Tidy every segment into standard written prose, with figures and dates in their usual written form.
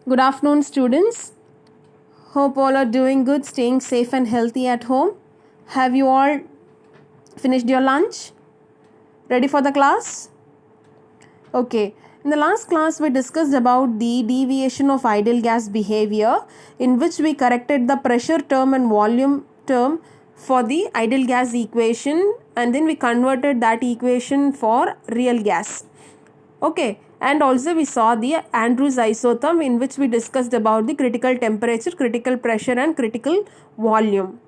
Good afternoon, students. Hope all are doing good, staying safe and healthy at home. Have you all finished your lunch? Ready for the class? Okay. In the last class, we discussed about the deviation of ideal gas behavior, in which we corrected the pressure term and volume term for the ideal gas equation, and then we converted that equation for real gas. Okay, and also we saw the Andrews isotherm, in which we discussed about the critical temperature, critical pressure and critical volume.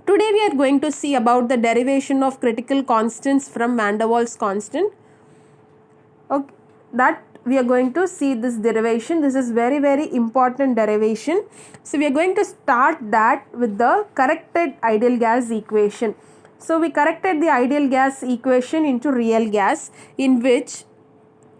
Today we are going to see about the derivation of critical constants from van der Waals constant. Okay, that we are going to see this derivation. This is very important derivation. So we are going to start that with the corrected ideal gas equation. So we corrected the ideal gas equation into real gas, in which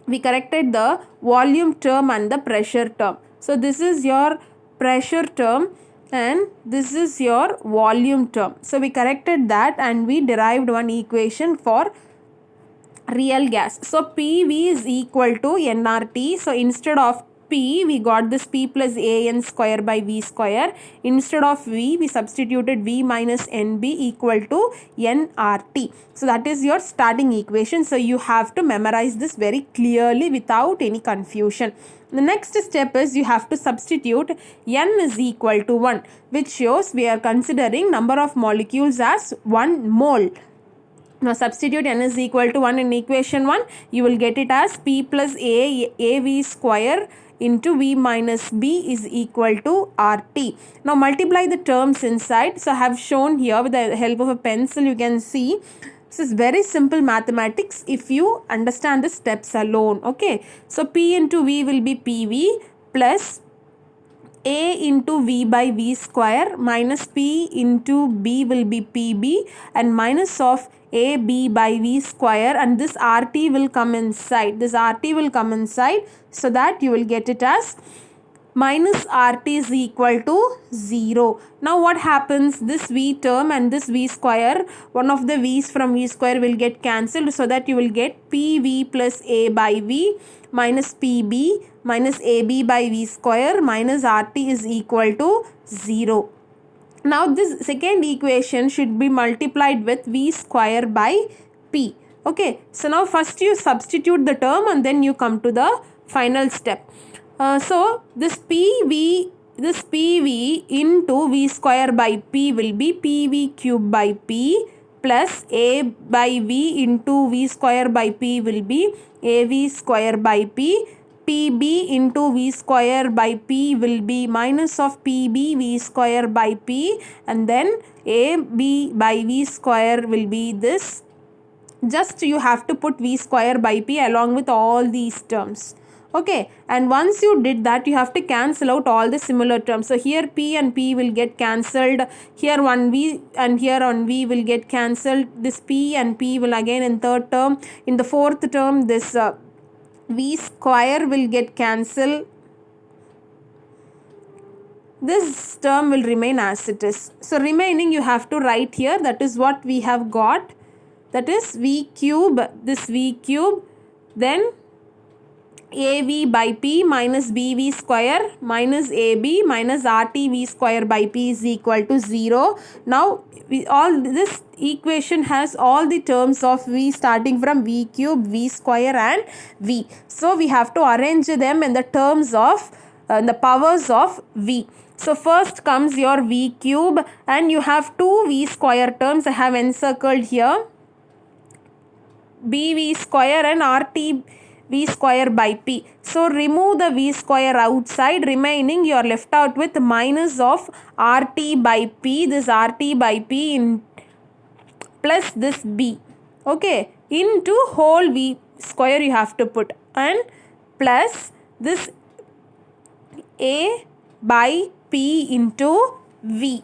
we corrected the volume term and the pressure term. So this is your pressure term and this is your volume term. So we corrected that and we derived one equation for real gas. So PV is equal to nRT. So instead of P, we got this P plus AN square by V square. Instead of V, we substituted V minus NB equal to nRT. So that is your starting equation. So you have to memorize this very clearly without any confusion. The next step is you have to substitute N is equal to 1, which shows we are considering number of molecules as 1 mole. Now substitute N is equal to 1 in equation 1. You will get it as P plus AV square into V minus B is equal to RT. Now multiply the terms inside. So I have shown here with the help of a pencil. You can see this is very simple mathematics if you understand the steps alone. Okay. So P into V will be PV plus A into V by V square minus P into B will be PB and minus of AB by V square, and this RT will come inside. This RT will come inside, so that you will get it as minus RT is equal to 0. Now what happens? This V term and this V square, one of the V's from V square will get cancelled, so that you will get PV plus A by V minus PB minus AB by V square minus RT is equal to 0. Now this second equation should be multiplied with V square by P. Okay, so now first you substitute the term and then you come to the final step. So this PV into V square by P will be PV cube by P plus A by V into V square by P will be AV square by P. PB into V square by P will be minus of PB V square by P, and then AB by V square will be this. Just you have to put V square by P along with all these terms. Okay, and once you did that, you have to cancel out all the similar terms. So here P and P will get cancelled. Here one V and here on V will get cancelled. This P and P will again in third term. In the fourth term, this V square will get cancelled. This term will remain as it is. So remaining you have to write here. That is what we have got. That is V cube. This V cube. Then AV by P minus BV square minus AB minus RTV square by P is equal to 0. Now all this equation has all the terms of V starting from V cube, V square and V. So we have to arrange them in the terms of the powers of V. So first comes your V cube and you have two V square terms. I have encircled here. BV square and RT V square by P. So remove the V square outside, remaining you are left out with minus of RT by P, this RT by P in plus this B. Okay, into whole V square you have to put, and plus this A by P into V.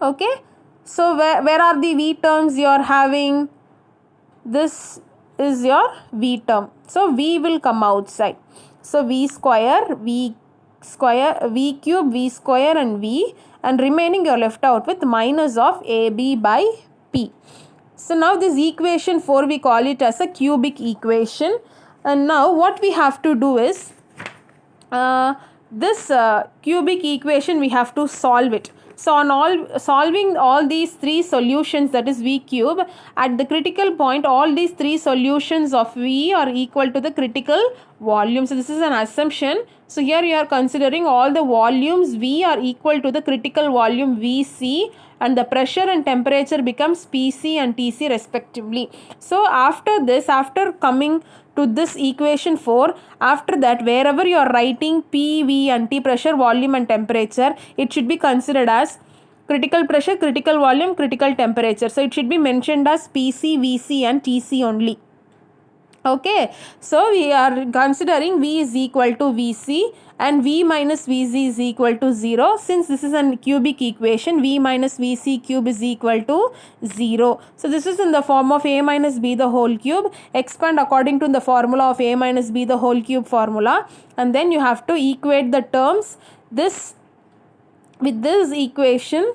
Okay, so where are the V terms you are having? This is your V term. So V will come outside. So V square, V cube, V square and V, and remaining you are left out with minus of AB by P. So now this equation 4 we call it as a cubic equation. And now what we have to do is this cubic equation we have to solve it. So on solving all these three solutions, that is V cube, at the critical point all these three solutions of V are equal to the critical volume. So this is an assumption. So here you are considering all the volumes V are equal to the critical volume Vc, and the pressure and temperature becomes Pc and Tc respectively. So after this, after coming to this equation 4, after that wherever you are writing P, V and T, pressure, volume and temperature, it should be considered as critical pressure, critical volume, critical temperature. So it should be mentioned as Pc, Vc and Tc only. Okay, so we are considering V is equal to Vc and V minus Vc is equal to 0. Since this is a cubic equation, V minus Vc cube is equal to 0. So this is in the form of A minus B the whole cube. Expand according to the formula of A minus B the whole cube formula, and then you have to equate the terms. This with this equation,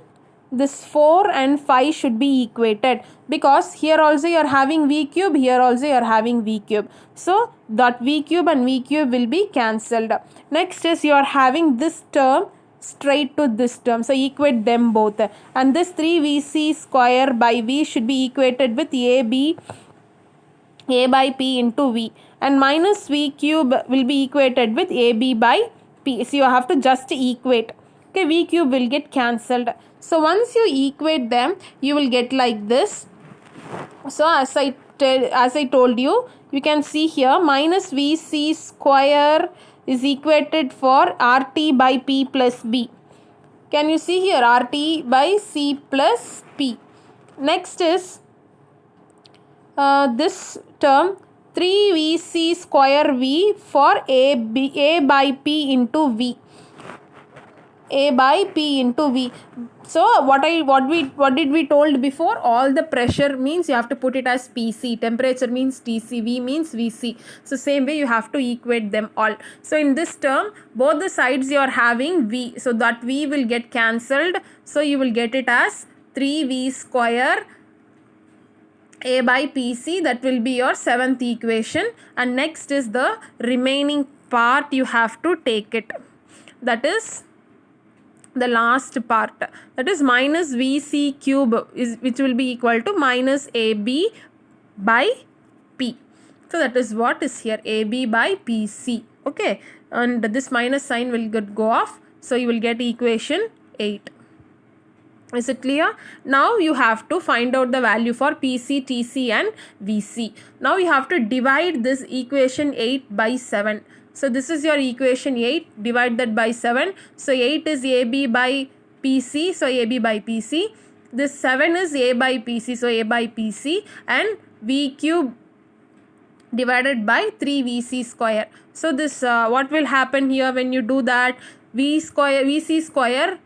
this 4 and 5 should be equated, because here also you are having V cube, here also you are having V cube. So that V cube and V cube will be cancelled. Next is you are having this term straight to this term. So equate them both. And this 3Vc square by V should be equated with A by P into V. And minus V cube will be equated with AB by P. So you have to just equate. Okay, V cube will get cancelled. So once you equate them, you will get like this. So as I told you, you can see here minus Vc square is equated for RT by P plus B. Can you see here, RT by C plus P. Next is this term 3Vc square V for A by P into V. A by P into V. So what did we told before? All the pressure means you have to put it as Pc, temperature means Tc, V means Vc. So same way you have to equate them all. So in this term, both the sides you are having V, so that V will get cancelled. So you will get it as 3V square A by Pc. That will be your 7th equation. And next is the remaining part, you have to take it. That is the last part, that is minus Vc cube, which will be equal to minus AB by P. So that is what is here, AB by PC. Okay, and this minus sign will go off. So you will get equation 8. Is it clear? Now you have to find out the value for PC, TC and VC. Now you have to divide this equation 8 by 7. So this is your equation 8, divide that by 7. So 8 is AB by PC, so AB by PC. This 7 is A by PC, so A by PC. And V cube divided by 3Vc square. So this what will happen here when you do that? Vc square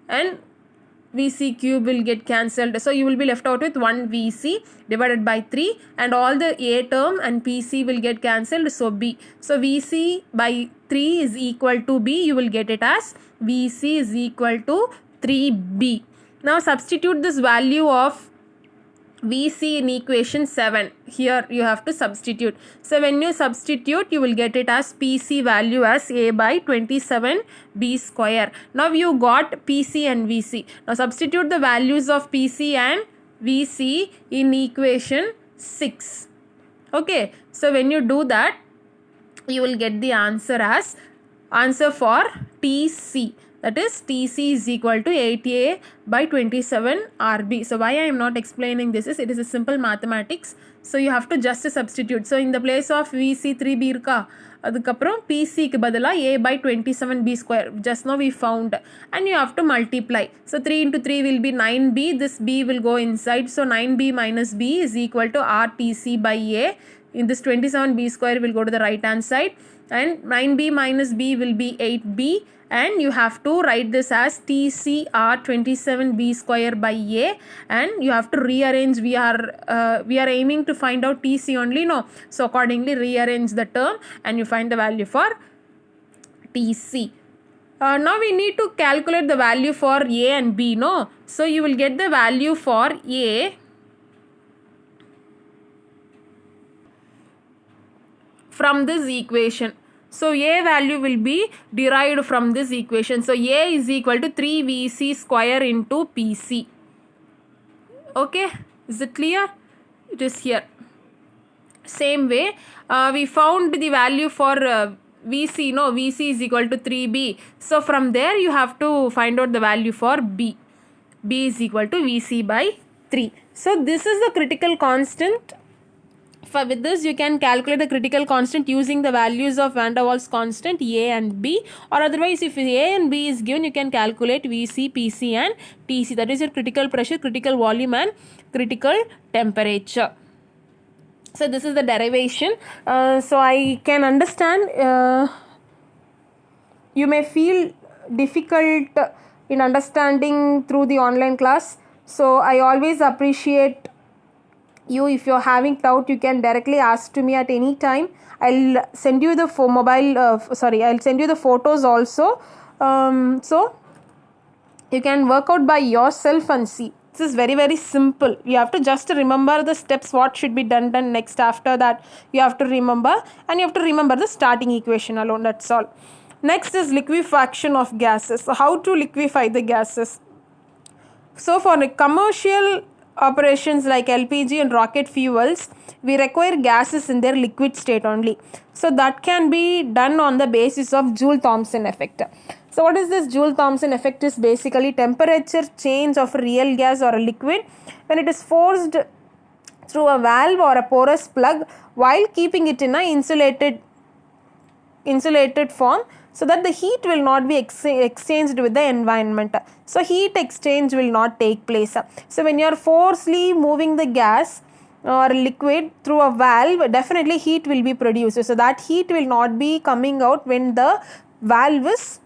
and Vc cube will get cancelled. So you will be left out with 1 Vc divided by 3, and all the A term and Pc will get cancelled. So B. So Vc by 3 is equal to B. You will get it as Vc is equal to 3B. Now substitute this value of Vc in equation 7. Here you have to substitute. So when you substitute, you will get it as Pc value as A by 27B square. Now you got Pc and Vc. Now substitute the values of Pc and Vc in equation 6. Okay. So when you do that, you will get the answer for Tc. That is Tc is equal to 8A by 27 RB. So why I am not explaining this is, it is a simple mathematics. So you have to just substitute. So in the place of Vc 3B irka, adukaprom Pc ku badala A by 27B square. Just now we found. And you have to multiply. So 3 into 3 will be 9B. This B will go inside. So 9B minus B is equal to RTC by A. In this 27B square will go to the right hand side. And 9B minus B will be 8B. And you have to write this as TCR 27B square by A, and you have to rearrange. We are aiming to find out TC only, no? So accordingly rearrange the term and you find the value for TC. Now we need to calculate the value for A and B, no? So you will get the value for A from this equation. So A value will be derived from this equation. So A is equal to 3VC square into PC. Okay, is it clear? It is here. Same way, we found the value for VC. No, VC is equal to 3B. So from there you have to find out the value for B. B is equal to VC by 3. So this is the critical constant. With this you can calculate the critical constant using the values of van der Waals constant A and B, or otherwise if A and B is given you can calculate VC, PC and TC. That is your critical pressure, critical volume and critical temperature. So this is the derivation. So I can understand you may feel difficult in understanding through the online class. So I always appreciate you. If you're having doubt, you can directly ask to me at any time. I'll send you the I'll send you the photos also. So you can work out by yourself and see. This is very simple. You have to just remember the steps, what should be done next. After that you have to remember, and you have to remember the starting equation alone. That's all. Next is liquefaction of gases. So how to liquefy the gases? So for commercial operations like LPG and rocket fuels, we require gases in their liquid state only. So that can be done on the basis of Joule-Thomson effect. So what is this Joule-Thomson effect? Is basically temperature change of a real gas or a liquid when it is forced through a valve or a porous plug while keeping it in a insulated form, so that the heat will not be exchanged with the environment. So heat exchange will not take place. So when you are forcefully moving the gas or liquid through a valve, definitely heat will be produced. So that heat will not be coming out when the valve is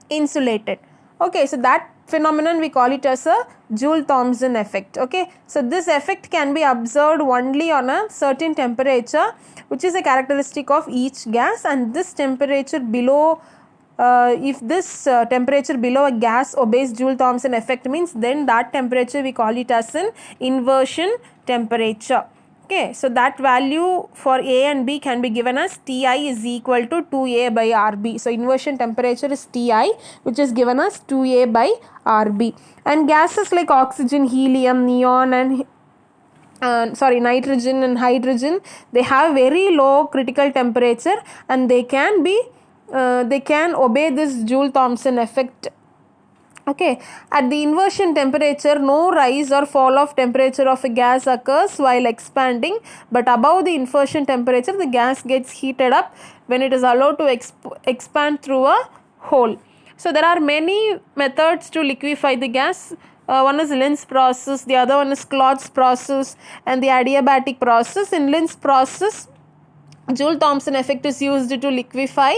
insulated. Okay, so that phenomenon we call it as a Joule-Thomson effect. Okay, so this effect can be observed only on a certain temperature, which is a characteristic of each gas, and this temperature below if this temperature below a gas obeys Joule-Thomson effect, means then that temperature we call it as an inversion temperature. Okay, so that value for A and B can be given as Ti is equal to 2A by RB. So inversion temperature is Ti, which is given as 2A by RB. And gases like oxygen, helium, neon and nitrogen and hydrogen, they have very low critical temperature, and they can obey this Joule-Thomson effect. Okay, at the inversion temperature, no rise or fall of temperature of a gas occurs while expanding, but above the inversion temperature, the gas gets heated up when it is allowed to expand through a hole. So there are many methods to liquefy the gas. One is Linz process, the other one is Klotz process, and the adiabatic process. In Linz process, Joule-Thomson effect is used to liquefy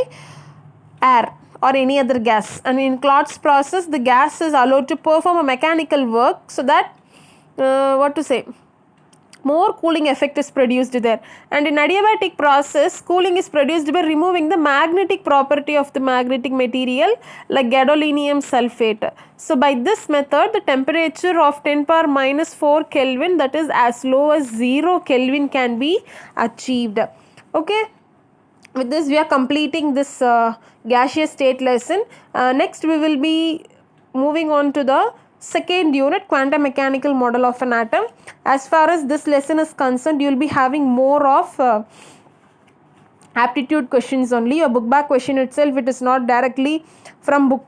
air or any other gas, and in Klotz process the gas is allowed to perform a mechanical work, so that more cooling effect is produced there. And in adiabatic process, cooling is produced by removing the magnetic property of the magnetic material like gadolinium sulfate. So by this method, the temperature of 10 power minus 4 Kelvin, that is as low as 0 Kelvin, can be achieved. Okay, with this we are completing this gaseous state lesson. Next we will be moving on to the second unit, quantum mechanical model of an atom. As far as this lesson is concerned, you will be having more of aptitude questions only. A book back question itself, it is not directly from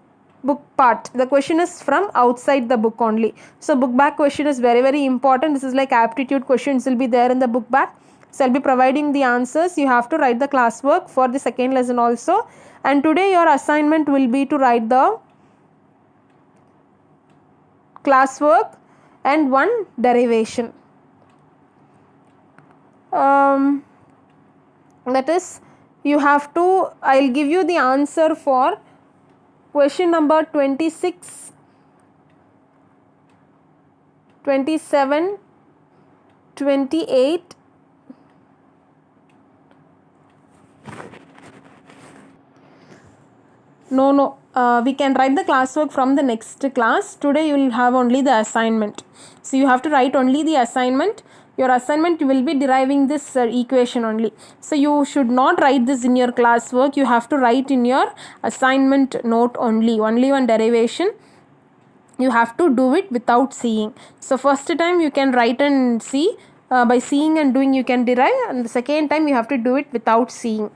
book part. The question is from outside the book only. So book back question is very important. This is like aptitude questions will be there in the book back. So I'll be providing the answers. You have to write the classwork for the second lesson also. And today your assignment will be to write the classwork and one derivation. That is, you have to, I'll give you the answer for question number 26, 27, 28, we can write the classwork from the next class. Today you will have only the assignment. So you have to write only the assignment. your assignment you will be deriving this equation only. So you should not write this in your classwork. You have to write in your assignment note only one derivation. You have to do it without seeing. So first time you can write and see, by seeing and doing you can derive, and the second time you have to do it without seeing.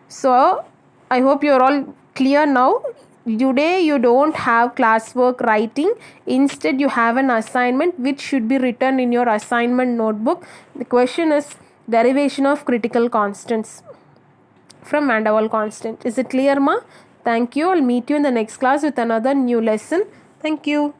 So I hope you are all clear now. Today you don't have classwork writing. Instead you have an assignment which should be written in your assignment notebook. The question is derivation of critical constants from van der Waals constant. Is it clear, ma? Thank you. I'll meet you in the next class with another new lesson. Thank you.